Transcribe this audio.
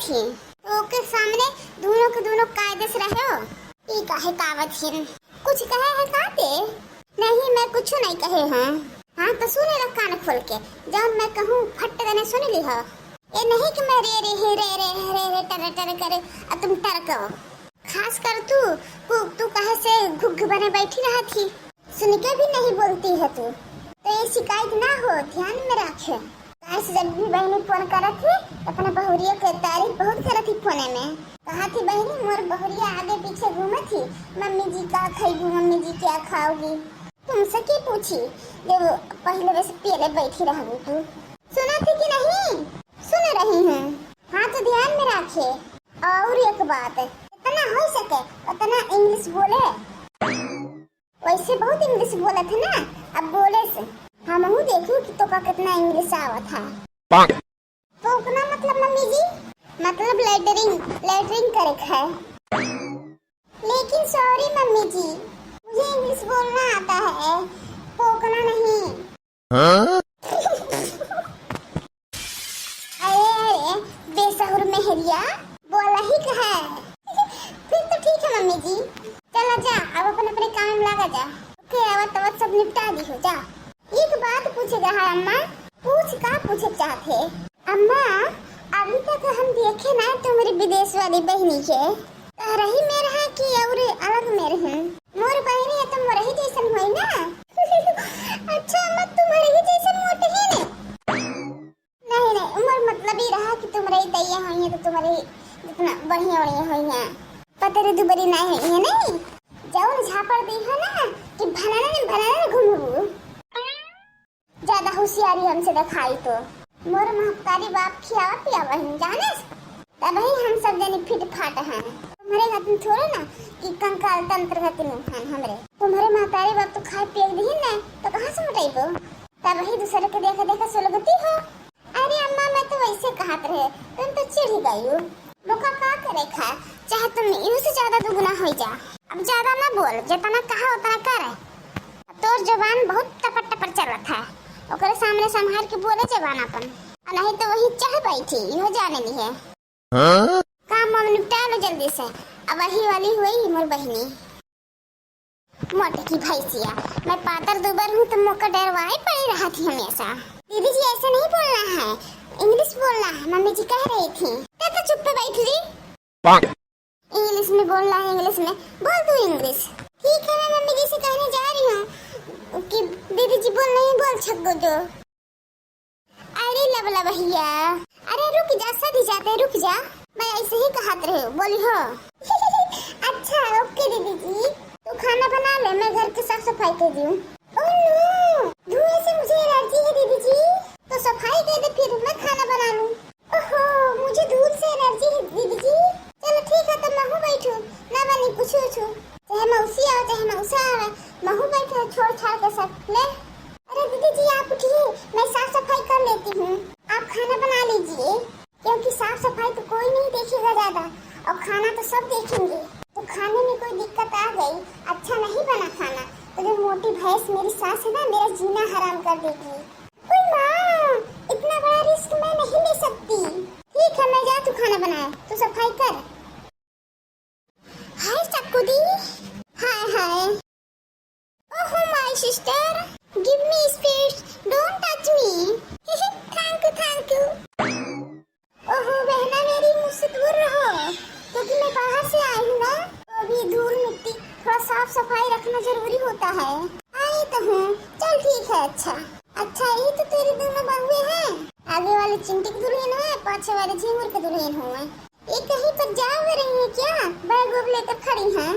थी तो ओके सामने दोनों के दोनों कायदे से रहे हो। ई काहे कावत हिन कुछ कहे है काते? नहीं मैं कुछ नहीं कहे हैं। हाँ तो सुने ला कान खोल के, जब मैं कहूँ फट देने सुन ली हो। ये नहीं कि मैं रे रे हे रे रे रे रे टर टर करे और तुम टरको। खास कर तू कहे से घुघ बने बैठी रहा थी, सुन के भी नहीं बोलती है तू। तो ये शिकायत ना हो, ध्यान में रखे। कैसे जब भी बहनी फोन करत थी अपने बहुरिया के तारीफ बहुत करत थी फोने में। कहा थी बहनी मोर बहुरिया आगे पीछे घूमत थी, मम्मी जी का खाएगी, मम्मी जी क्या खाओगी। तुमसे की पूछी जब पहले वैसे पहले बैठी रहोगी तू। सुना थी कि नहीं? सुन रही हूँ। हाँ तो ध्यान में रखे। और एक बात, इतना हो सके उतना इंग्लिश बोले। वैसे बहुत इंग्लिश बोला था ना, अब बोले से हम हूँ देखूं कि तो का कितना इंग्लिश आवत है। पोकना मतलब मम्मी जी मतलब लेटरिंग करे है। लेकिन सॉरी मम्मी जी, मुझे इंग्लिश बोलना आता है, पोकना नहीं। अरे बेसहुर मेहरिया बोला ही कहा। फिर तो ठीक है मम्मी जी, चला जा अब अपने काम में लगा जा। ओके आवत सब निपटा दी हो जा। एक बात पूछेगा है अम्मा। पूछ का पूछे चाहते? अम्मा अभी तक हम देखे ना तो मेरी विदेश वाली बहनी के रही मेरे है कि और अलग मेरे हैं। मोर बहनी है तो मोर ही जैसन होई ना। अच्छा अम्मा तुम्हारे ही जैसन मोटे है ने? नहीं उम्र मतलब ही रहा कि तुम्हारे दैया होई है तो तुम्हारे जितना बढ़िया होई है। पता रे दुबरी नहीं है नहीं जाओ झापड़ दी है ना कि भनाने घूमू। ज्यादा होशियारी हमसे दिखाई तो मोर महतारी बाप खियावा पियावा हम जाने तब ही हम सब जनी फिट फाट हैं। तुम्हारे हाथ में थोड़ा ना कि कंकाल तंत्र गति में हमरे तुम्हारे महतारी बाप तो खाए पिए दी ना तो कहाँ से मोटाइबो? तब ही दूसरे के देखा सोलगती हो। अरे अम्मा मैं तो वैसे कहत रहे, तुम तो चिढ़ गई हो। मुका का करे खा चाहे तुम इनसे ज्यादा दुगुना हो जा। अब ज्यादा ना बोल, जितना कहा उतना कर। तोर जबान बहुत टपर चलत है, ओकरे सामने संभाल के बोले जबान अपन, नहीं तो वही चाह बैठी हो जाने ली है। काम हम निपटा लो जल्दी से। अब वही वाली हुई मोर बहनी मोटे की भैंसिया। मैं पातर दुबर हूँ तो मौका डरवाई पड़ी रहा थी हमेशा। दीदी जी ऐसे नहीं बोलना है, इंग्लिश बोलना है, मम्मी जी कह रही थी। तो चुप पे बैठ ली। इंग्लिश में बोलना है, इंग्लिश में बोल तू इंग्लिश। ठीक है मैं मम्मी जी से कहने जा रही हूँ कि दीदी जी बोल नहीं बोल छक्को जो। अरे लबला भैया अरे रुक जा, सदी जाते रुक जा, मैं ऐसे ही कहत रही हूँ बोली हो। अच्छा ओके दीदी जी, तू खाना बना ले, मैं घर की साफ सफाई कर दूँ। ओह नो धुएं से मुझे एलर्जी है दीदी जी, तो सफाई कर दे फिर मैं खाना बना लूँ। ओहो मुझे धूल से एलर्जी है दीदी जी। चलो ठीक है तो मैं हूँ बैठू ना बनी कुछ चाहे मौसी आओ चाहे मौसा आवे, मैं हूँ बैठे छोड़ छाड़ के सब ले। अरे दीदी जी आप उठिए, मैं साफ सफाई कर लेती हूँ, आप खाना बना लीजिए, क्योंकि साफ सफाई तो कोई नहीं देखेगा ज्यादा और खाना तो सब देखेंगे। तो खाने में कोई दिक्कत आ गई, अच्छा नहीं बना खाना तो जो मोटी भैंस मेरी सास है ना मेरा जीना हराम कर देगी। ओए माँ इतना बड़ा रिस्क मैं नहीं ले सकती। ठीक है मैं जा तू खाना बनाए, तू सफाई कर। हाय चक्कू दी, हाय oh my sister give me space, don't touch me. Thank you. ओहो बहना मेरी मुझसे दूर रहो, क्योंकि मैं बाहर से आई हूँ ना तो अभी धूल मिट्टी थोड़ा साफ सफाई रखना जरूरी होता है। आई तो हूँ, चल ठीक है। अच्छा यही तो तेरी दोनों बहुएं हैं, आगे वाली चिंटी की दुल्हन है, पाछे वाले झींगुर की दुल्हन हूँ मैं। ये कहीं पर जा रही है क्या? बैग लेकर खड़ी हैं।